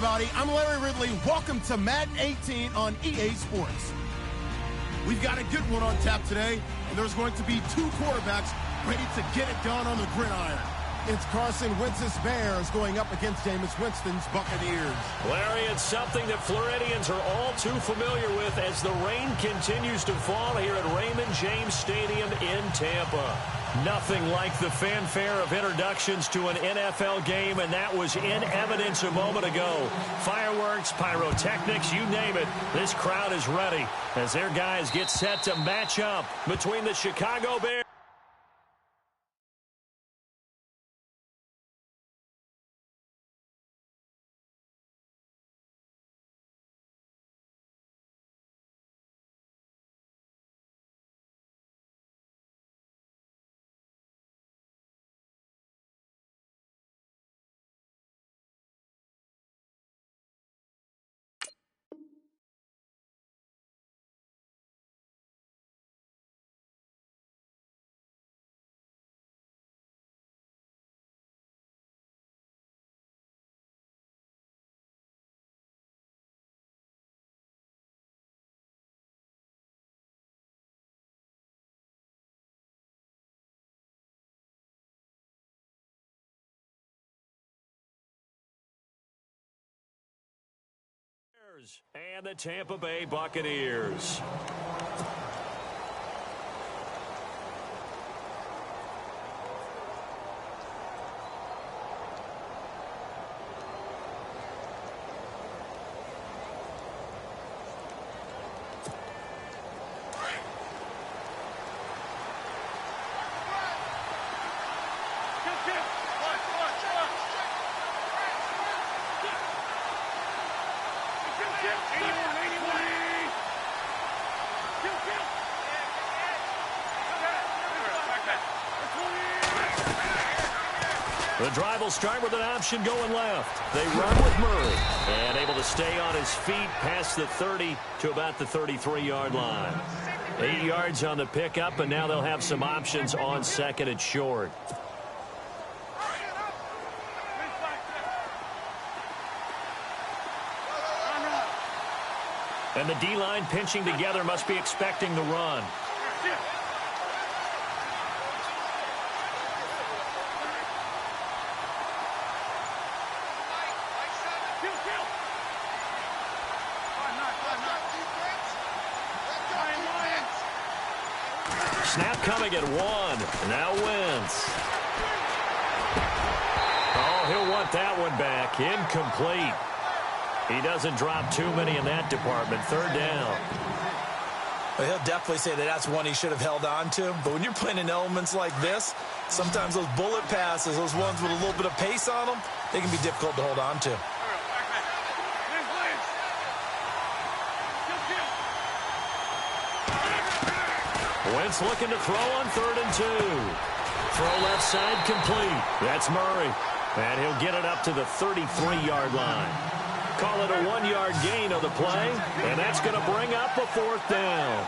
everybody. I'm Larry Ridley. Welcome to Madden 18 on EA Sports. We've got a good one on tap today, and there's going to be two quarterbacks ready to get it done on the gridiron. It's Carson Wentz's Bears going up against Jameis Winston's Buccaneers. Larry, it's something that Floridians are all too familiar with as the rain continues to fall here at Raymond James Stadium in Tampa. Nothing like the fanfare of introductions to an NFL game, and that was in evidence a moment ago. Fireworks, pyrotechnics, you name it. This crowd is ready as their guys get set to match up between the Chicago Bears. And the Tampa Bay Buccaneers. The drive will start with an option going left. They run with Murray and able to stay on his feet past the 30 to about the 33-yard line. 8 yards on the pickup, and now they'll have some options on second and short. And the D-line pinching together must be expecting the run. Snap coming at one. Now Wentz. Oh, he'll want that one back. Incomplete. He doesn't drop too many in that department. Third down. Well, he'll definitely say that that's one he should have held on to. But when you're playing in elements like this, sometimes those bullet passes, those ones with a little bit of pace on them, they can be difficult to hold on to. Wentz looking to throw on 3rd and 2. Throw left side complete. That's Murray. And he'll get it up to the 33-yard line. Call it a 1-yard gain of the play. And that's going to bring up a 4th down.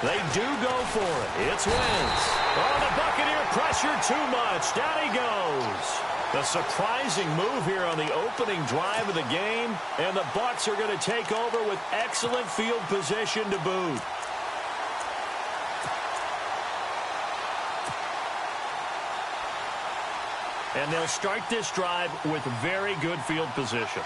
They do go for it. It's Wentz. Oh, the Buccaneer pressure too much. Down he goes. The surprising move here on the opening drive of the game, and the Bucs are going to take over with excellent field position to boot. And they'll start this drive with very good field position.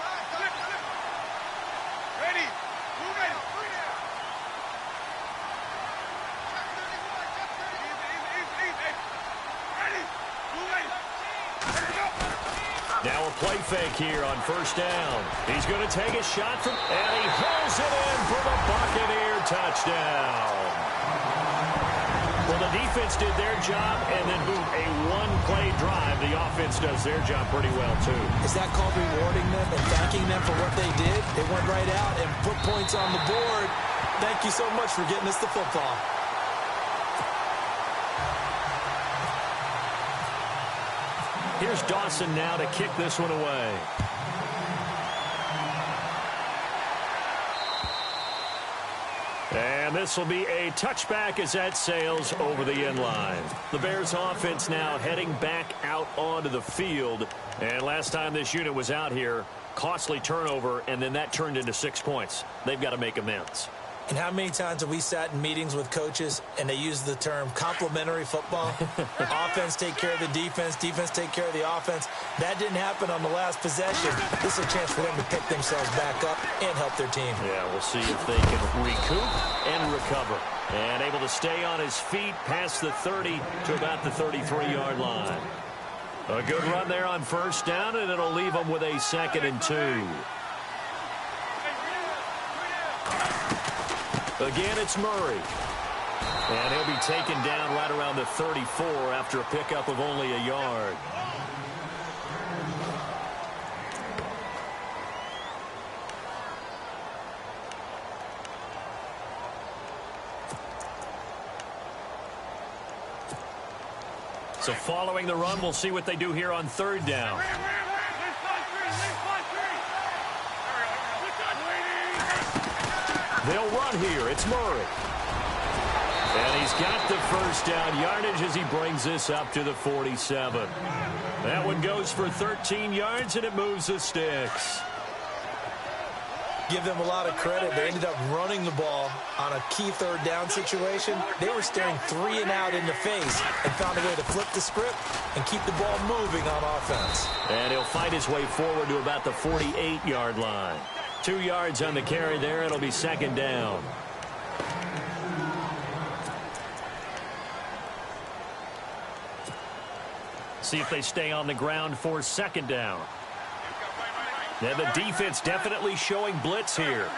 Now a play fake here on 1st down. He's going to take a shot from, and he hauls it in for the Buccaneer touchdown. Well, the defense did their job, and then, boom, a one-play drive. The offense does their job pretty well, too. Is that called rewarding them and thanking them for what they did? They went right out and put points on the board. Thank you so much for getting us the football. Here's Dawson now to kick this one away. And this will be a touchback as that sails over the end line. The Bears offense now heading back out onto the field. And last time this unit was out here, costly turnover, and then that turned into 6 points. They've got to make amends. And how many times have we sat in meetings with coaches and they use the term complementary football? Offense take care of the defense, defense take care of the offense. That didn't happen on the last possession. This is a chance for them to pick themselves back up and help their team. Yeah, we'll see if they can recoup and recover. And able to stay on his feet past the 30 to about the 33-yard line. A good run there on first down, and it'll leave them with a 2nd and 2. Again, it's Murray. And he'll be taken down right around the 34 after a pickup of only a yard. So following the run, we'll see what they do here on 3rd down. They'll run here. It's Murray. And he's got the first down yardage as he brings this up to the 47. That one goes for 13 yards, and it moves the sticks. Give them a lot of credit. They ended up running the ball on a key 3rd down situation. They were staring 3 and out in the face and found a way to flip the script and keep the ball moving on offense. And he'll fight his way forward to about the 48-yard line. 2 yards on the carry there. It'll be 2nd down. See if they stay on the ground for 2nd down. And the defense definitely showing blitz here.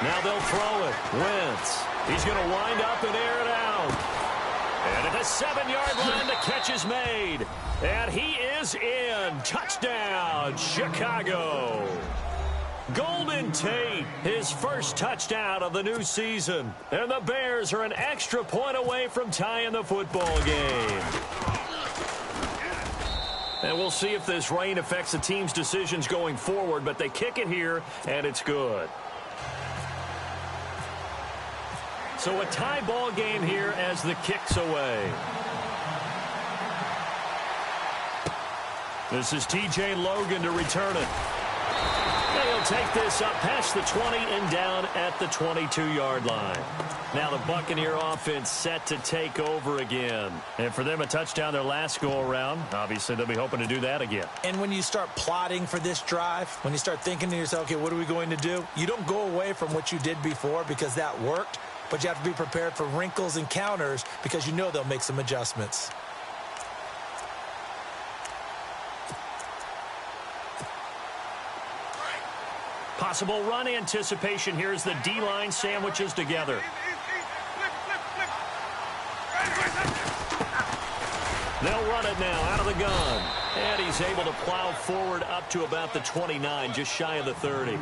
Now they'll throw it. Wentz. He's going to wind up and air it out. And at the 7-yard line, the catch is made. And he is in. Touchdown, Chicago. Golden Tate, his first touchdown of the new season. And the Bears are an extra point away from tying the football game. And we'll see if this rain affects the team's decisions going forward, but they kick it here, and it's good. So a tie ball game here as the kick's away. This is T.J. Logan to return it. And he'll take this up past the 20 and down at the 22-yard line. Now the Buccaneer offense set to take over again. And for them, a touchdown their last go-around. Obviously, they'll be hoping to do that again. And when you start plotting for this drive, when you start thinking to yourself, okay, what are we going to do? You don't go away from what you did before because that worked. But you have to be prepared for wrinkles and counters because you know they'll make some adjustments. Possible run anticipation here as the D-line sandwiches together. They'll run it now out of the gun. And he's able to plow forward up to about the 29, just shy of the 30.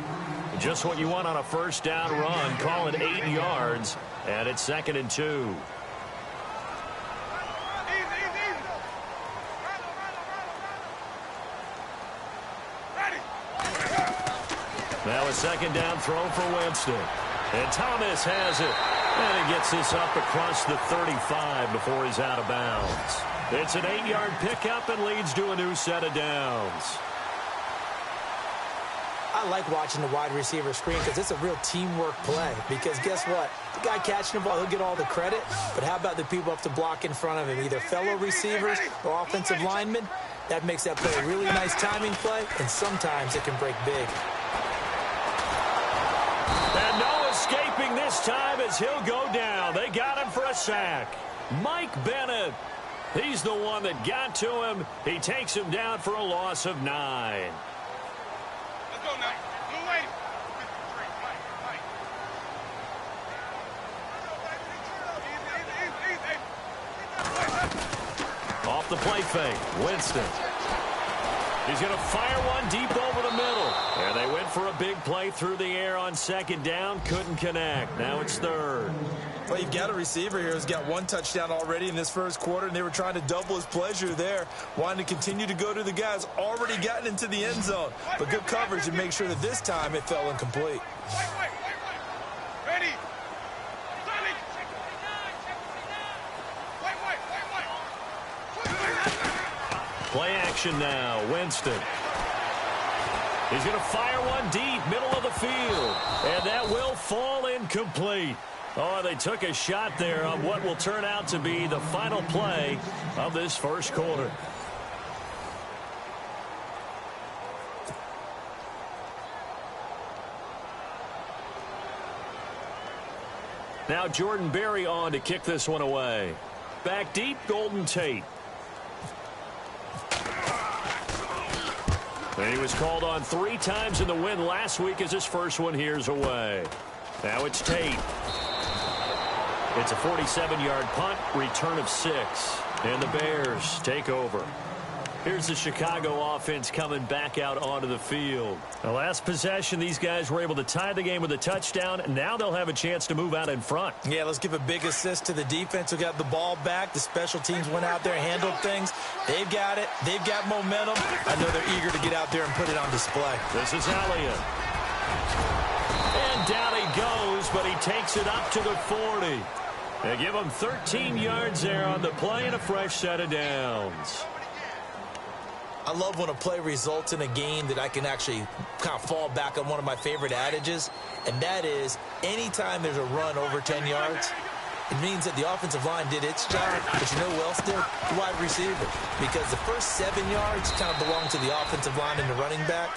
Just what you want on a first down run. Call it 8 yards. And it's 2nd and 2. Now a 2nd down throw for Winston. And Thomas has it. And he gets this up across the 35 before he's out of bounds. It's an 8-yard pickup and leads to a new set of downs. I like watching the wide receiver screen because it's a real teamwork play. Because guess what? The guy catching the ball, he'll get all the credit. But how about the people up to block in front of him? Either fellow receivers or offensive linemen. That makes that play a really nice timing play. And sometimes it can break big. And no escaping this time as he'll go down. They got him for a sack. Mike Bennett. He's the one that got to him. He takes him down for a loss of 9. Let's go now. Blue wave. Off the play fake. Winston. He's going to fire one deep over the middle. And they went for a big play through the air on 2nd down. Couldn't connect. Now it's 3rd. Well, you've got a receiver here who's got one touchdown already in this first quarter, and they were trying to double his pleasure there, wanting to continue to go to the guys already gotten into the end zone. But good coverage and make sure that this time it fell incomplete. Ready. Play action now. Winston. He's going to fire one deep, middle of the field. And that will fall incomplete. Oh, they took a shot there on what will turn out to be the final play of this first quarter. Now Jordan Berry on to kick this one away. Back deep, Golden Tate. And he was called on 3 times in the win last week as his first one here's away. Now it's Tate. It's a 47-yard punt, return of 6. And the Bears take over. Here's the Chicago offense coming back out onto the field. The last possession, these guys were able to tie the game with a touchdown. Now they'll have a chance to move out in front. Yeah, let's give a big assist to the defense who got the ball back. The special teams went out there and handled things. They've got it. They've got momentum. I know they're eager to get out there and put it on display. This is Elliott. And down he goes, but he takes it up to the 40. They give him 13 yards there on the play and a fresh set of downs. I love when a play results in a game that I can actually kind of fall back on one of my favorite adages, and that is anytime there's a run over 10 yards, it means that the offensive line did its job, but you know who else did? The wide receiver. Because the first 7 yards kind of belong to the offensive line and the running back.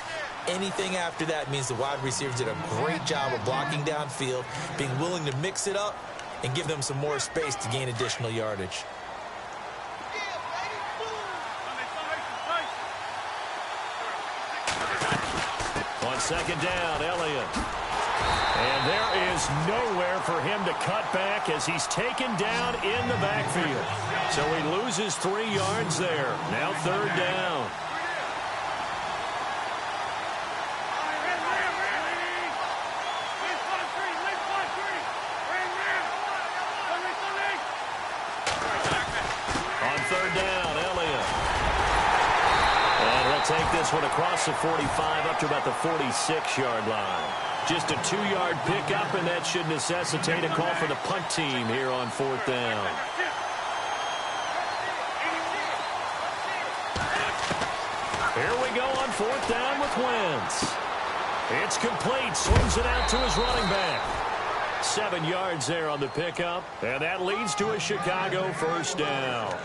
Anything after that means the wide receivers did a great job of blocking downfield, being willing to mix it up, and give them some more space to gain additional yardage. On second down, Elliott. And there is nowhere for him to cut back as he's taken down in the backfield. So he loses 3 yards there. Now third down. On third down, Elliott. And he'll take this one across the 45 up to about the 46-yard line. Just a 2-yard pickup, and that should necessitate a call for the punt team here on fourth down. Here we go on fourth down with Wentz. It's complete. Swings it out to his running back. 7 yards there on the pickup, and that leads to a Chicago first down.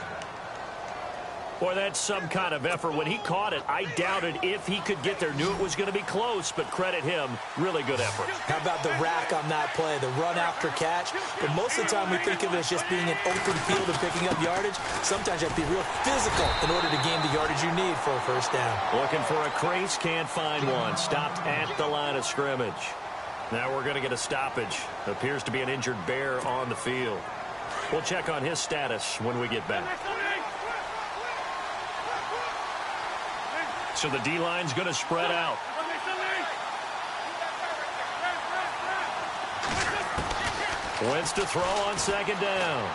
Boy, that's some kind of effort. When he caught it, I doubted if he could get there. Knew it was going to be close, but credit him. Really good effort. How about the rack on that play, the run after catch? But most of the time we think of it as just being an open field and picking up yardage. Sometimes you have to be real physical in order to gain the yardage you need for a first down. Looking for a crease, can't find one. Stopped at the line of scrimmage. Now we're going to get a stoppage. Appears to be an injured Bear on the field. We'll check on his status when we get back. So the D-line's going to spread out. Wentz to throw on second down.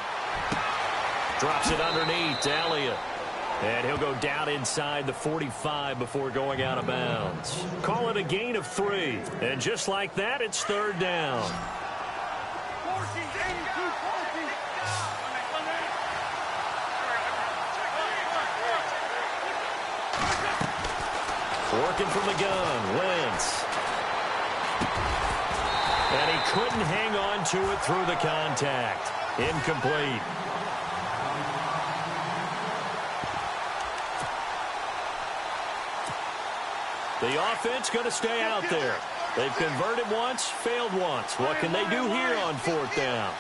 Drops it underneath to Elliott. And he'll go down inside the 45 before going out of bounds. Call it a gain of 3. And just like that, it's third down. Working from the gun, Wentz. And he couldn't hang on to it through the contact. Incomplete. The offense going to stay out there. They've converted once, failed once. What can they do here on fourth down?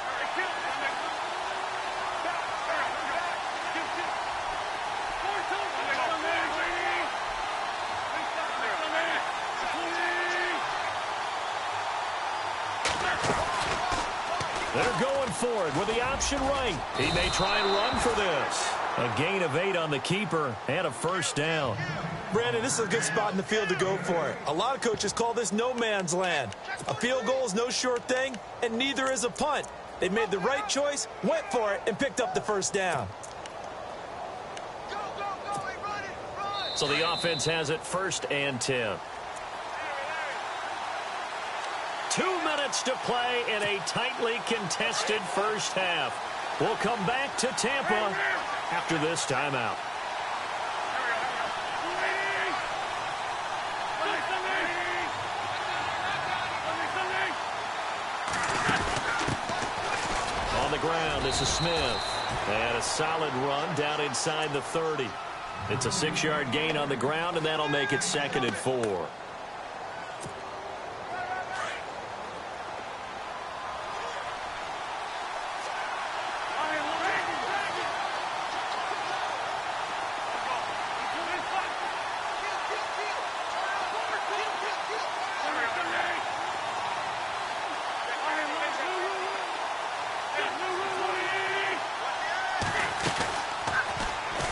They're going for it with the option right. He may try and run for this. A gain of 8 on the keeper and a first down. Brandon, this is a good spot in the field to go for it. A lot of coaches call this no man's land. A field goal is no sure thing, and neither is a punt. They made the right choice, went for it, and picked up the first down. So the offense has it 1st and 10. 2 minutes to play in a tightly contested first half. We'll come back to Tampa after this timeout. On the ground, this is Smith. And a solid run down inside the 30. It's a 6-yard gain on the ground, and that'll make it 2nd and 4.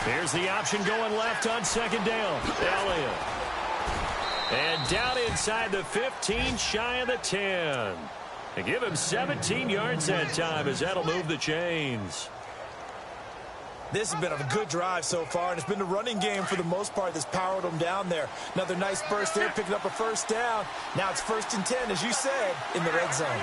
Here's the option going left on 2nd down. Elliott. And down inside the 15, shy of the 10. They give him 17 yards that time as that'll move the chains. This has been a good drive so far, and it's been the running game for the most part that's powered them down there. Another nice burst there, picking up a first down. Now it's 1st and 10, as you said, in the red zone.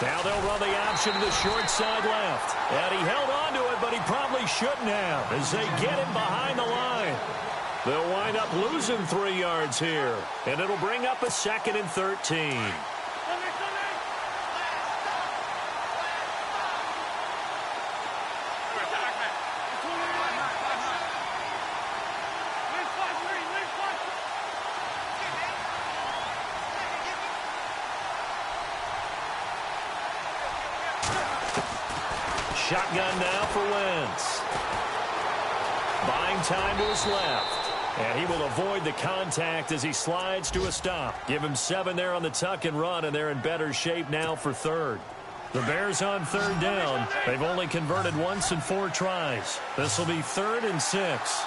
Now they'll run the option to the short side left. And he held on to it, but he probably shouldn't have as they get him behind the line. They'll wind up losing 3 yards here. And it'll bring up a 2nd and 13. Shotgun now for Wentz. Buying time to his left. And he will avoid the contact as he slides to a stop. Give him 7 there on the tuck and run, and they're in better shape now for 3rd. The Bears on 3rd down. They've only converted once in 4 tries. This will be 3rd and 6.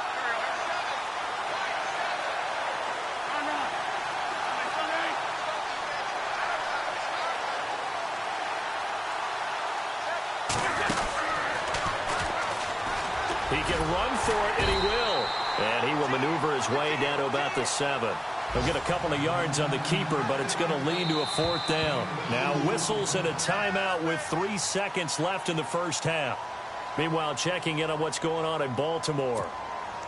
He can run for it, and he will. And he will maneuver his way down to about the 7. He'll get a couple of yards on the keeper, but it's going to lead to a 4th down. Now whistles and a timeout with 3 seconds left in the first half. Meanwhile, checking in on what's going on in Baltimore.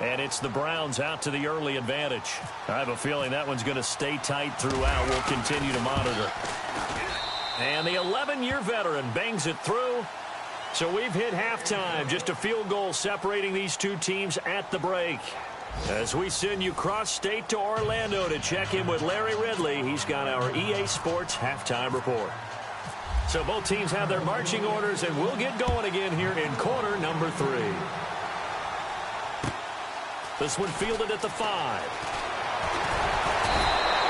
And it's the Browns out to the early advantage. I have a feeling that one's going to stay tight throughout. We'll continue to monitor. And the 11-year veteran bangs it through. So we've hit halftime, just a field goal separating these two teams at the break. As we send you cross-state to Orlando to check in with Larry Ridley, he's got our EA Sports halftime report. So both teams have their marching orders, and we'll get going again here in quarter number 3. This one fielded at the 5.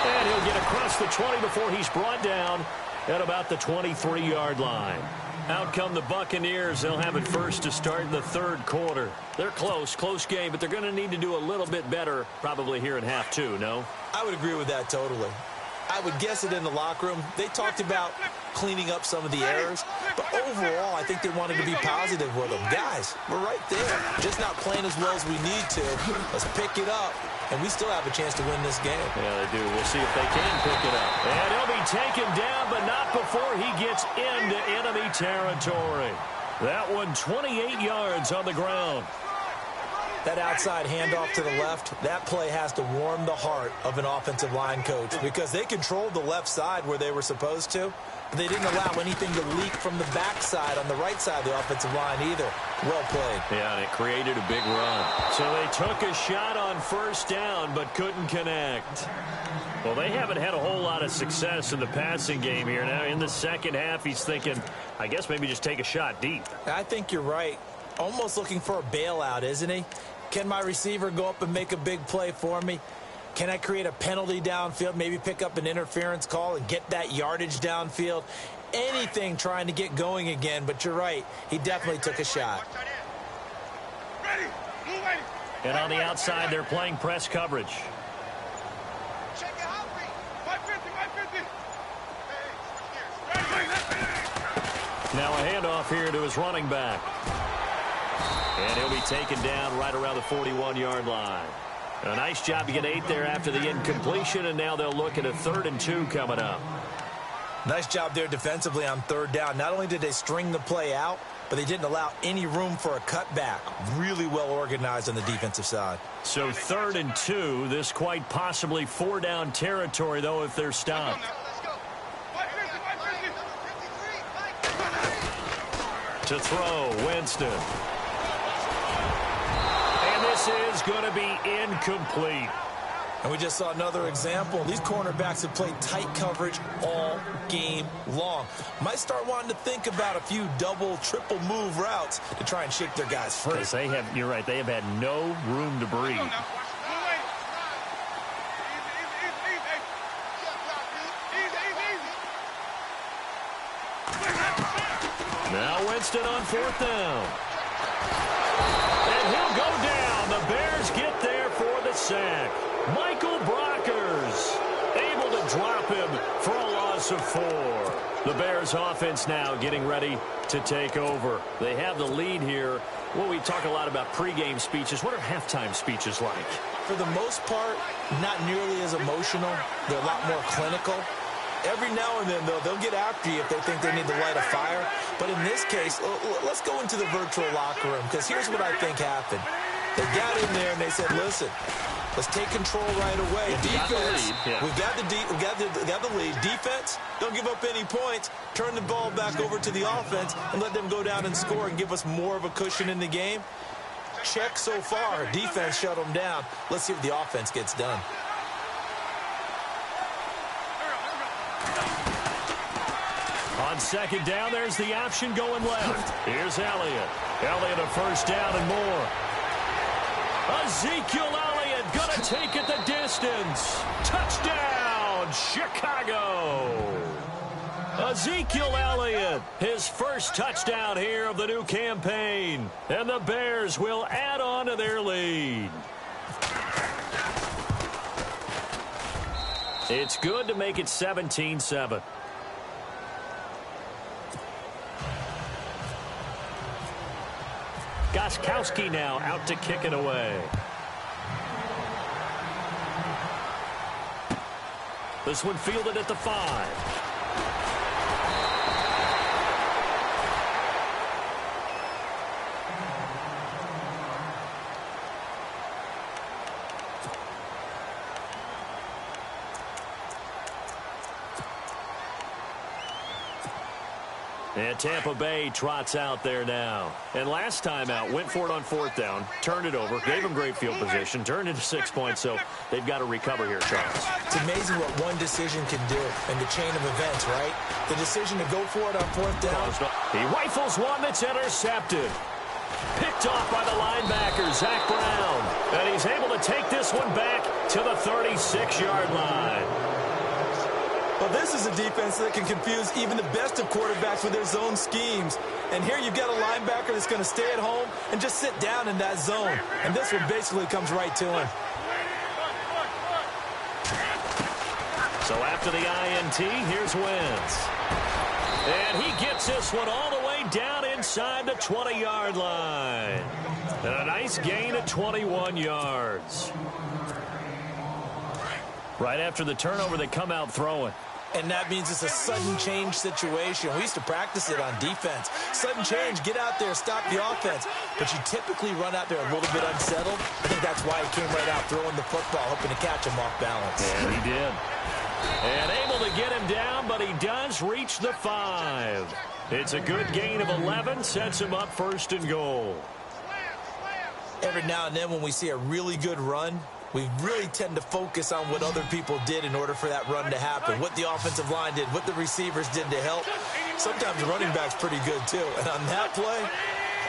And he'll get across the 20 before he's brought down at about the 23-yard line. Out come the Buccaneers. They'll have it first to start in the 3rd quarter. They're close game, but they're going to need to do a little bit better probably here in half 2, no? I would agree with that totally. I would guess it in the locker room. They talked about cleaning up some of the errors, but overall, I think they wanted to be positive with them. Guys, we're right there. Just not playing as well as we need to. Let's pick it up, and we still have a chance to win this game. Yeah, they do. We'll see if they can pick it up. And he'll be taken down, but not before he gets into enemy territory. That one 28 yards on the ground. That outside handoff to the left, that play has to warm the heart of an offensive line coach because they controlled the left side where they were supposed to, but they didn't allow anything to leak from the backside on the right side of the offensive line either. Well played. Yeah, and it created a big run. So they took a shot on first down but couldn't connect. Well, they haven't had a whole lot of success in the passing game here. Now, in the second half, he's thinking, I guess maybe just take a shot deep. I think you're right. Almost looking for a bailout, isn't he? Can my receiver go up and make a big play for me? Can I create a penalty downfield, maybe pick up an interference call and get that yardage downfield? Anything trying to get going again, but you're right. He definitely took a shot. And on the outside, they're playing press coverage. Now a handoff here to his running back. And he'll be taken down right around the 41-yard line. A nice job to get 8 there after the incompletion, and now they'll look at a 3rd and 2 coming up. Nice job there defensively on 3rd down. Not only did they string the play out, but they didn't allow any room for a cutback. Really well organized on the defensive side. So 3rd and 2, this quite possibly 4-down territory, though, if they're stopped. To throw, Winston. And this is going to be incomplete. And we just saw another example. These cornerbacks have played tight coverage all game long. Might start wanting to think about a few double, triple move routes to try and shake their guys free. Because they have, you're right, they have had no room to breathe. Now Winston on 4th down. And he'll go down. The Bears get there for the sack. Michael Brockers able to drop him for a loss of 4. The Bears offense now getting ready to take over. They have the lead here. Well, we talk a lot about pregame speeches. What are halftime speeches like? For the most part, not nearly as emotional. They're a lot more clinical. Every now and then, though, they'll get after you if they think they need to light a fire. But in this case, let's go into the virtual locker room, because here's what I think happened. They got in there and they said, listen, let's take control right away. Defense, we've got the lead. Defense, don't give up any points. Turn the ball back over to the offense and let them go down and score and give us more of a cushion in the game. Check so far. Defense shut them down. Let's see what the offense gets done. On 2nd down, there's the option going left. Here's Elliott. Elliott a 1st down and more. Ezekiel Elliott going to take it the distance. Touchdown, Chicago. Ezekiel Elliott, his first touchdown here of the new campaign. And the Bears will add on to their lead. It's good to make it 17-7. Gostkowski now out to kick it away. This one fielded at the 5. And Tampa Bay trots out there now. And last time out, went for it on 4th down, turned it over, gave them great field position, turned into 6 points, so they've got to recover here, Charles. It's amazing what one decision can do in the chain of events, right? The decision to go for it on 4th down. He rifles one that's intercepted. Picked off by the linebacker, Zach Brown. And he's able to take this one back to the 36-yard line. Well, this is a defense that can confuse even the best of quarterbacks with their zone schemes. And here you've got a linebacker that's going to stay at home and just sit down in that zone. And this one basically comes right to him. So after the INT, here's Wentz. And he gets this one all the way down inside the 20-yard line. And a nice gain of 21 yards. Right after the turnover, they come out throwing. And that means it's a sudden change situation. We used to practice it on defense. Sudden change, get out there, stop the offense. But you typically run out there a little bit unsettled. I think that's why he came right out throwing the football, hoping to catch him off balance. And he did. And able to get him down, but he does reach the 5. It's a good gain of 11, sets him up 1st and goal. Every now and then when we see a really good run, we really tend to focus on what other people did in order for that run to happen, what the offensive line did, what the receivers did to help. Sometimes the running back's pretty good, too. And on that play,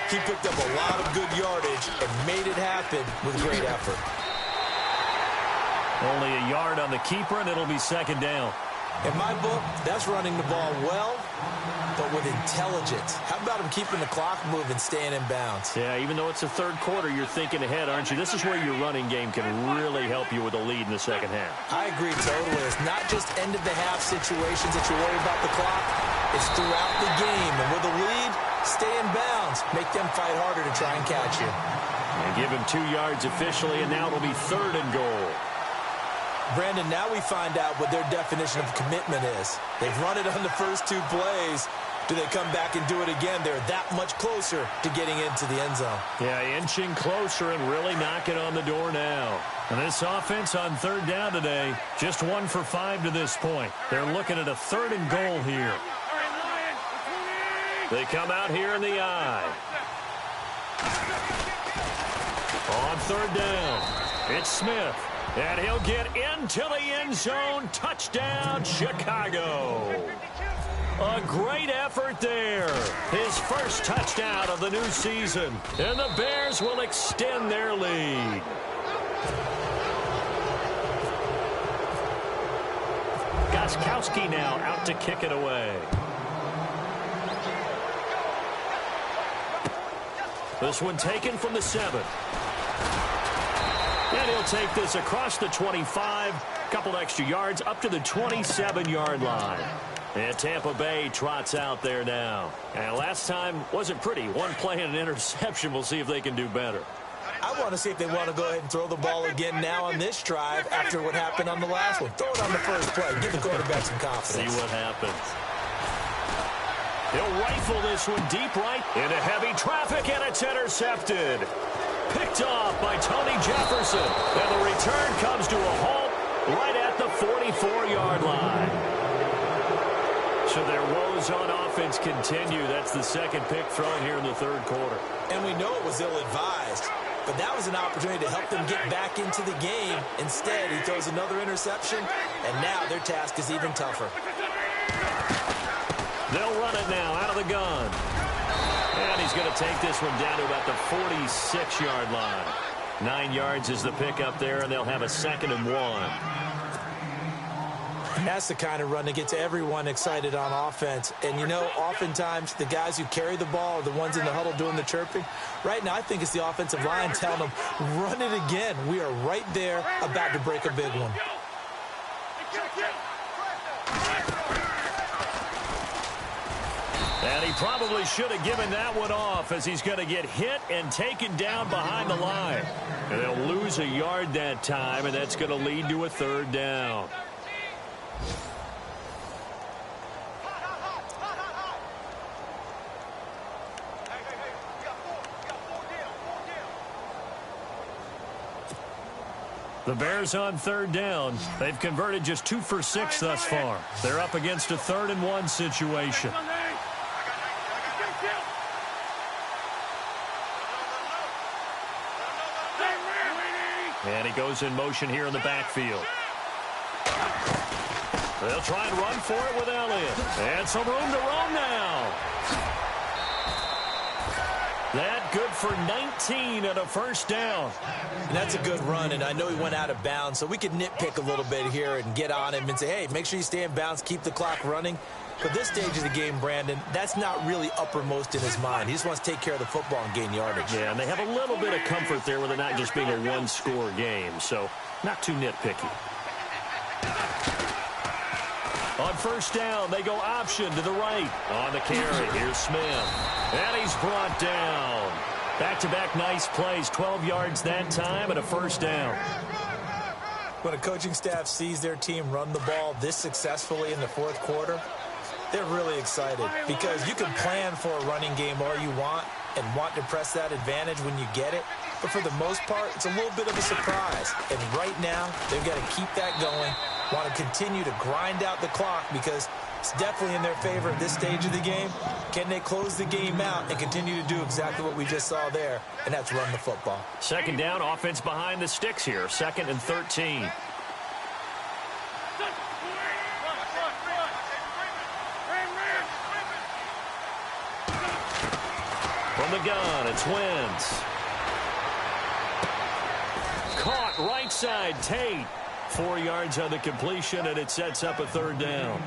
he picked up a lot of good yardage and made it happen with great effort. Only a yard on the keeper, and it'll be second down. In my book, that's running the ball well, but with intelligence. How about him keeping the clock moving, staying in bounds? Yeah, even though it's the third quarter, you're thinking ahead, aren't you? This is where your running game can really help you with a lead in the second half. I agree totally. It's not just end-of-the-half situations that you worry about the clock. It's throughout the game. And with a lead, stay in bounds. Make them fight harder to try and catch you. And give him 2 yards officially, and now it'll be third and goal. Brandon, now we find out what their definition of commitment is. They've run it on the first 2 plays. Do they come back and do it again? They're that much closer to getting into the end zone. Yeah, inching closer and really knocking on the door now. And this offense on third down today, just 1 for 5 to this point. They're looking at a third and goal here. They come out here in the eye. On third down, it's Smith. And he'll get into the end zone. Touchdown, Chicago. A great effort there. His first touchdown of the new season. And the Bears will extend their lead. Gostkowski now out to kick it away. This one taken from the 7. And he'll take this across the 25, couple extra yards up to the 27-yard line. And Tampa Bay trots out there now. And last time wasn't pretty. 1 play and an interception. We'll see if they can do better. I want to see if they want to go ahead and throw the ball again now on this drive after what happened on the last one. Throw it on the first play. Give the quarterback some confidence. See what happens. He'll rifle this one deep right into heavy traffic, and it's intercepted. Picked off by Tony Jefferson. And the return comes to a halt right at the 44-yard line. So their woes on offense continue. That's the second pick thrown here in the third quarter. And we know it was ill-advised, but that was an opportunity to help them get back into the game. Instead, he throws another interception, and now their task is even tougher. They'll run it now out of the gun. And he's going to take this one down to about the 46-yard line. 9 yards is the pickup there, and they'll have a 2nd and 1. And that's the kind of run that gets everyone excited on offense. And, you know, oftentimes the guys who carry the ball are the ones in the huddle doing the chirping. Right now, I think it's the offensive line telling them, run it again. We are right there about to break a big one. And he probably should have given that one off, as he's going to get hit and taken down behind the line. And they'll lose a yard that time, and that's going to lead to a third down. The Bears on third down. They've converted just 2 for 6 thus far. They're up against a 3rd and 1 situation. And he goes in motion here in the backfield. They'll try and run for it with Elliott. And some room to roam now. That good for 19 and a first down. And that's a good run, and I know he went out of bounds, so we could nitpick a little bit here and get on him and say, hey, make sure you stay in bounds, keep the clock running. But this stage of the game, Brandon, that's not really uppermost in his mind. He just wants to take care of the football and gain yardage. Yeah, and they have a little bit of comfort there with it not just being a one-score game, so not too nitpicky. On first down, they go option to the right. On the carry, here's Smith. And he's brought down. Back-to-back nice plays, 12 yards that time and a first down. When a coaching staff sees their team run the ball this successfully in the fourth quarter, they're really excited because you can plan for a running game all you want and want to press that advantage when you get it. But for the most part, it's a little bit of a surprise. And right now, they've got to keep that going, want to continue to grind out the clock because it's definitely in their favor at this stage of the game. Can they close the game out and continue to do exactly what we just saw there, and that's run the football. Second down, offense behind the sticks here, 2nd and 13. From the gun, it's Wentz. Caught right side, Tate. 4 yards on the completion, and it sets up a third down.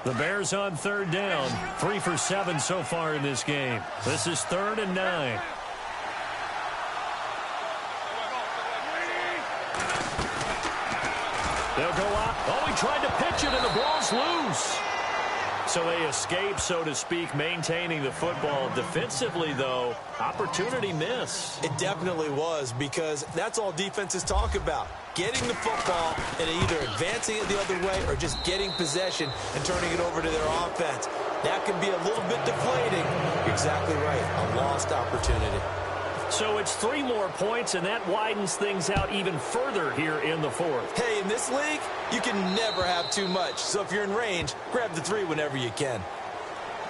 The Bears on third down, 3 for 7 so far in this game. This is 3rd and 9. They'll go out. Oh, he tried to pitch it, and the ball's loose. So they escape, so to speak, maintaining the football. Defensively, though, opportunity miss. It definitely was, because that's all defenses talk about. Getting the football and either advancing it the other way or just getting possession and turning it over to their offense. That can be a little bit deflating. You're exactly right. A lost opportunity. So it's 3 more points, and that widens things out even further here in the 4th. Hey, in this league, you can never have too much. So if you're in range, grab the 3 whenever you can.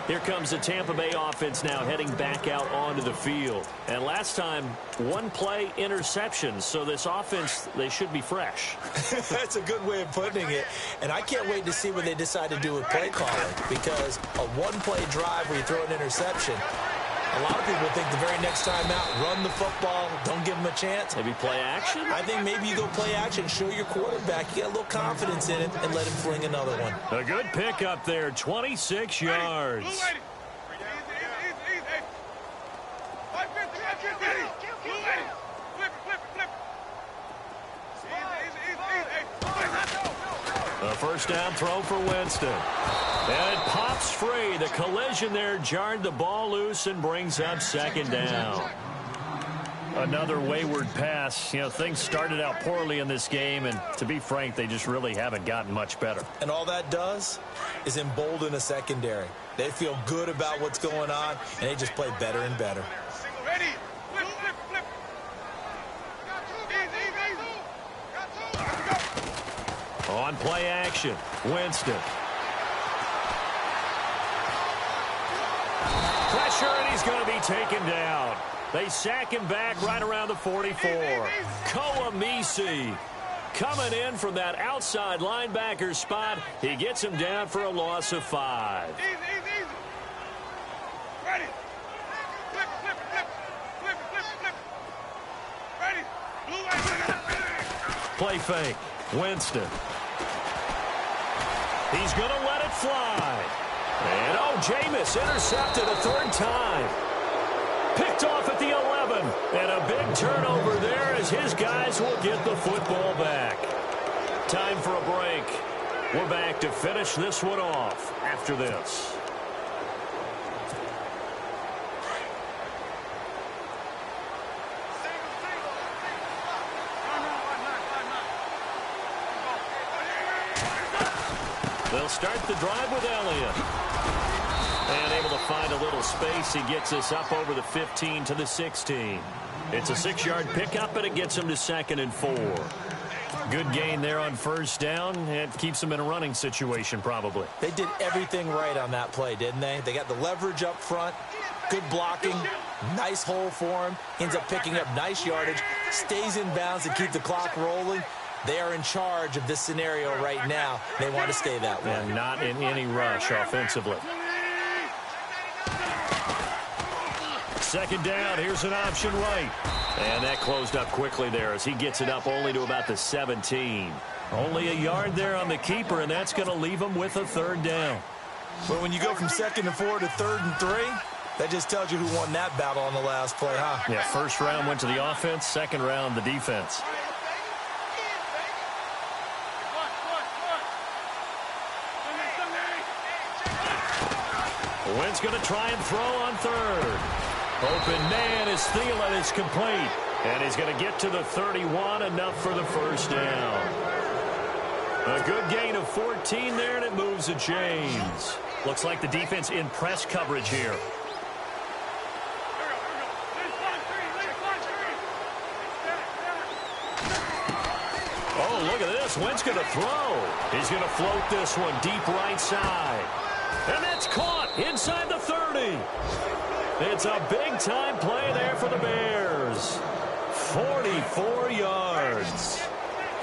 Here comes the Tampa Bay offense now heading back out onto the field. And last time, 1 play interception. So this offense, they should be fresh. That's a good way of putting it. And I can't wait to see what they decide to do with play calling, because a 1-play drive where you throw an interception, a lot of people think the very next time out, run the football, don't give them a chance. Maybe play action? I think maybe you go play action, show your quarterback, you get a little confidence in it, and let him fling another one. A good pick up there, 26 yards. A first down throw for Winston. And it pops free. The collision there jarred the ball loose and brings up 2nd down. Another wayward pass. You know, things started out poorly in this game, and to be frank, they just really haven't gotten much better. And all that does is embolden a secondary. They feel good about what's going on, and they just play better and better. Ready? Flip, flip, flip. On play action, Winston. Pressure, and he's going to be taken down. They sack him back right around the 44. Koamisi coming in from that outside linebacker spot. He gets him down for a loss of 5. Easy, easy, easy. Ready? Flip, flip, flip. Flip, flip, flip. Ready? Play fake. Winston. He's going to let it fly. And, oh, Jameis intercepted a 3rd time. Picked off at the 11. And a big turnover there as his guys will get the football back. Time for a break. We're back to finish this one off after this. They'll start the drive with Elliott. And able to find a little space. He gets us up over the 15 to the 16. It's a 6-yard pickup, and it gets him to 2nd and 4. Good gain there on first down. It keeps them in a running situation, probably. They did everything right on that play, didn't they? They got the leverage up front, good blocking, nice hole for him. Ends up picking up nice yardage, stays in bounds to keep the clock rolling. They are in charge of this scenario right now. They want to stay that way. And not in any rush offensively. 2nd down. Here's an option right. And that closed up quickly there as he gets it up only to about the 17. Only a yard there on the keeper, and that's going to leave him with a 3rd down. But when you go from 2nd and 4 to 3rd and 3, that just tells you who won that battle on the last play, huh? Yeah, first round went to the offense, 2nd round the defense. Wentz going to try and throw on 3rd. Open man is Thielen. It's complete. And he's going to get to the 31, enough for the first down. A good gain of 14 there, and it moves the chains. Looks like the defense in press coverage here. Oh, look at this. Wentz going to throw. He's going to float this one deep right side. And that's caught inside the 30. It's a big-time play there for the Bears. 44 yards.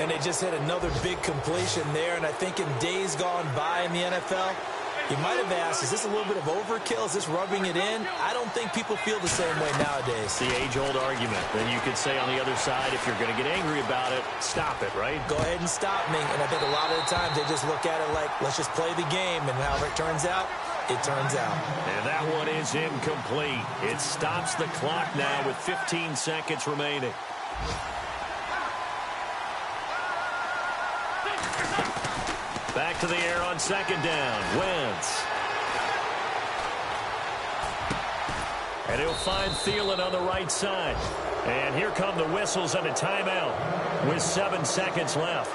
And they just had another big completion there. And I think in days gone by in the NFL, He might have asked, is this a little bit of overkill? Is this rubbing it in? I don't think people feel the same way nowadays. The age-old argument. Then you could say on the other side, if you're going to get angry about it, stop it, right? Go ahead and stop me. And I think a lot of the times they just look at it like, let's just play the game. And however it turns out, it turns out. And that one is incomplete. It stops the clock now with 15 seconds remaining. Back to the air on second down. Wentz. And he'll find Thielen on the right side. And here come the whistles and a timeout with 7 seconds left.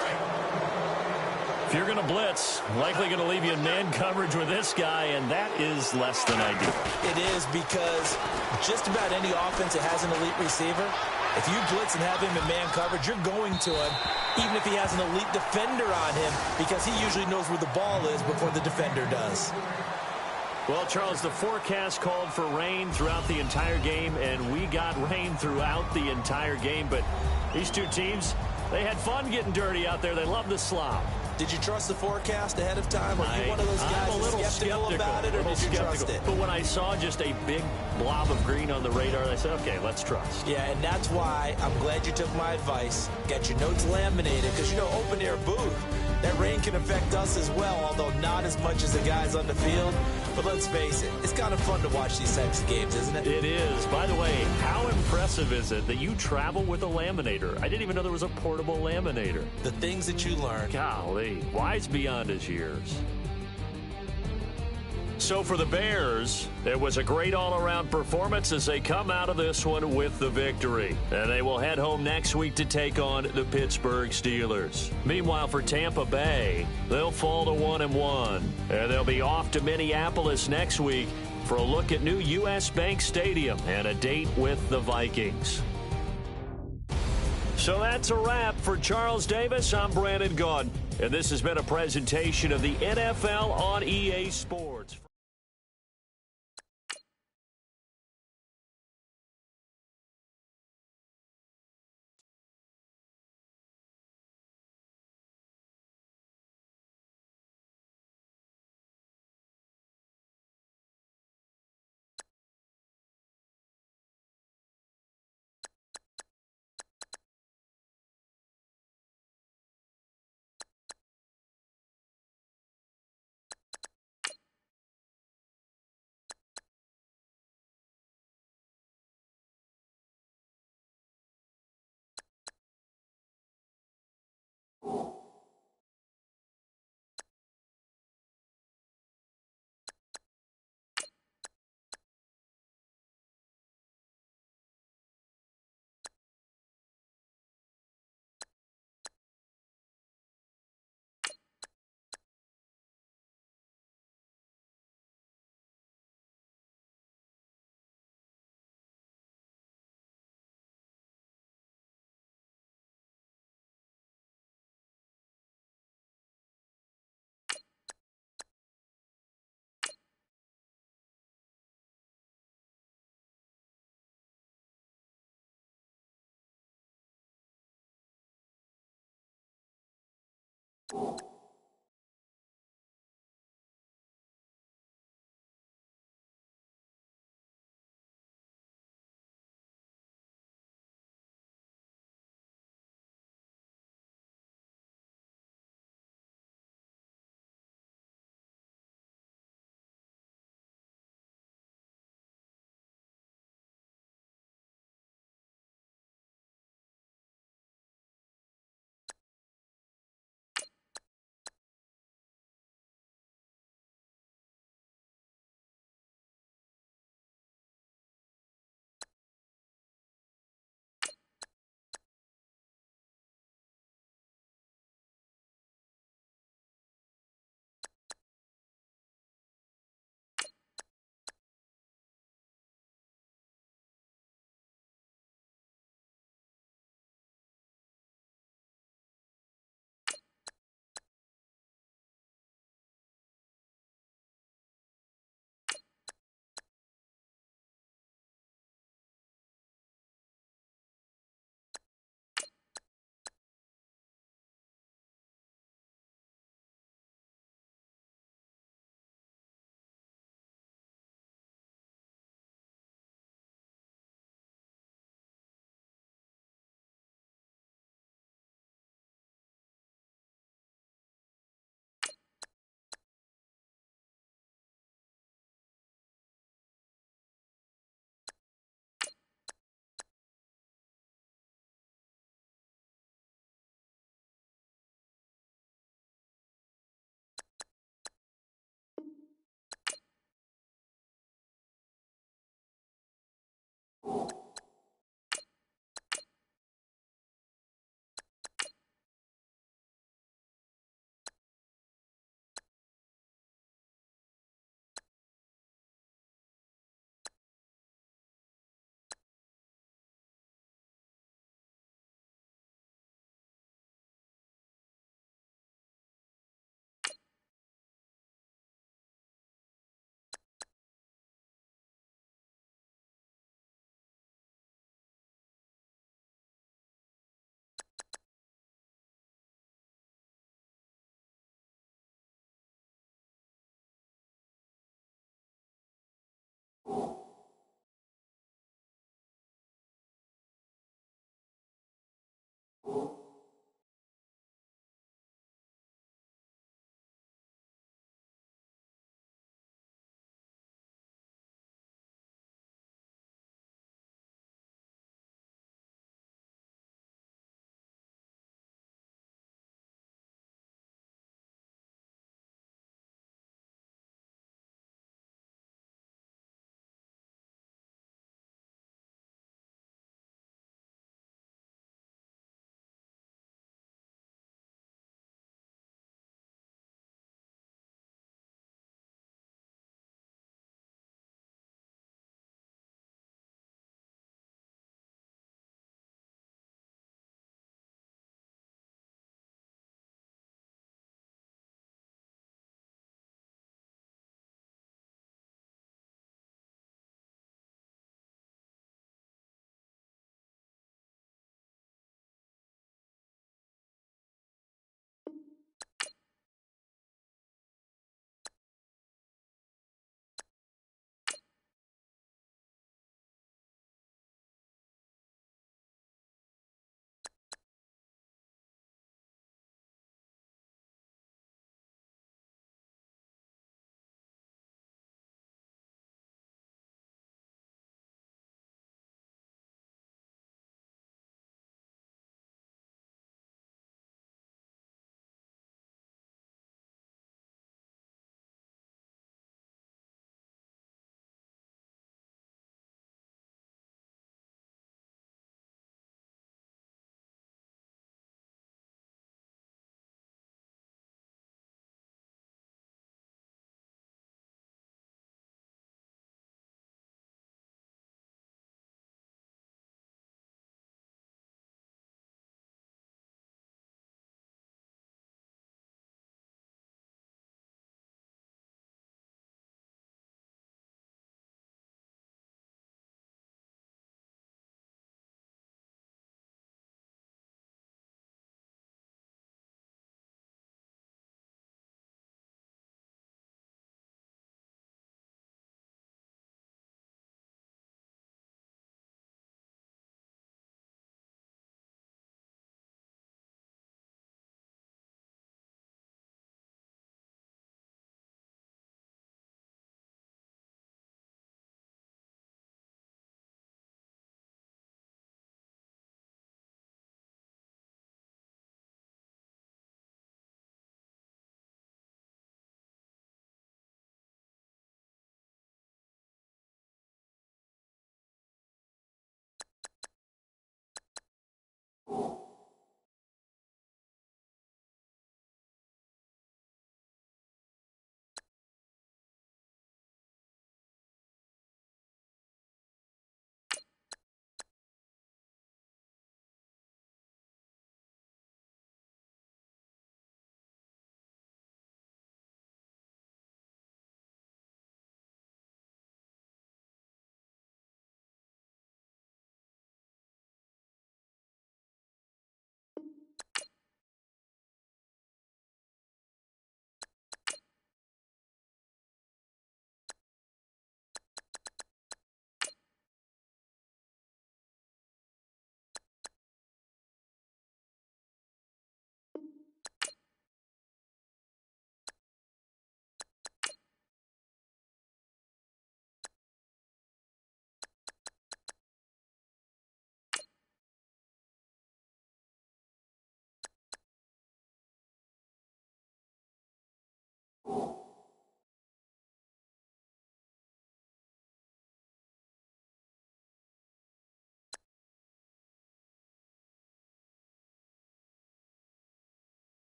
If you're going to blitz, likely going to leave you in man coverage with this guy, and that is less than ideal. It is, because just about any offense that has an elite receiver, if you blitz and have him in man coverage, you're going to him, even if he has an elite defender on him, because he usually knows where the ball is before the defender does. Well, Charles, the forecast called for rain throughout the entire game, and we got rain throughout the entire game. But these two teams, they had fun getting dirty out there. They love the slop. Did you trust the forecast ahead of time? Are you one of those guys I'm a little skeptical about it, or did you trust it? But when I saw just a big blob of green on the radar, I said, okay, let's trust. Yeah, and that's why I'm glad you took my advice. Get your notes laminated, because, you know, open-air booth, that rain can affect us as well, although not as much as the guys on the field. But let's face it, it's kind of fun to watch these types of games, isn't it? It is. By the way, how impressive is it that you travel with a laminator? I didn't even know there was a portable laminator. The things that you learn. Golly, wise beyond his years. So for the Bears, it was a great all-around performance as they come out of this one with the victory. And they will head home next week to take on the Pittsburgh Steelers. Meanwhile, for Tampa Bay, they'll fall to 1-1. And they'll be off to Minneapolis next week for a look at new U.S. Bank Stadium and a date with the Vikings. So that's a wrap. For Charles Davis, I'm Brandon Gaudin. And this has been a presentation of the NFL on EA Sports.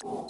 You